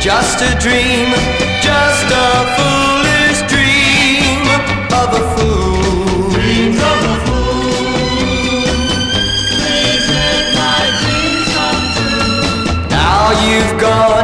Just a dream, just a foolish dream of a fool. Dreams of a fool. Please make my dreams come true. Now you've gone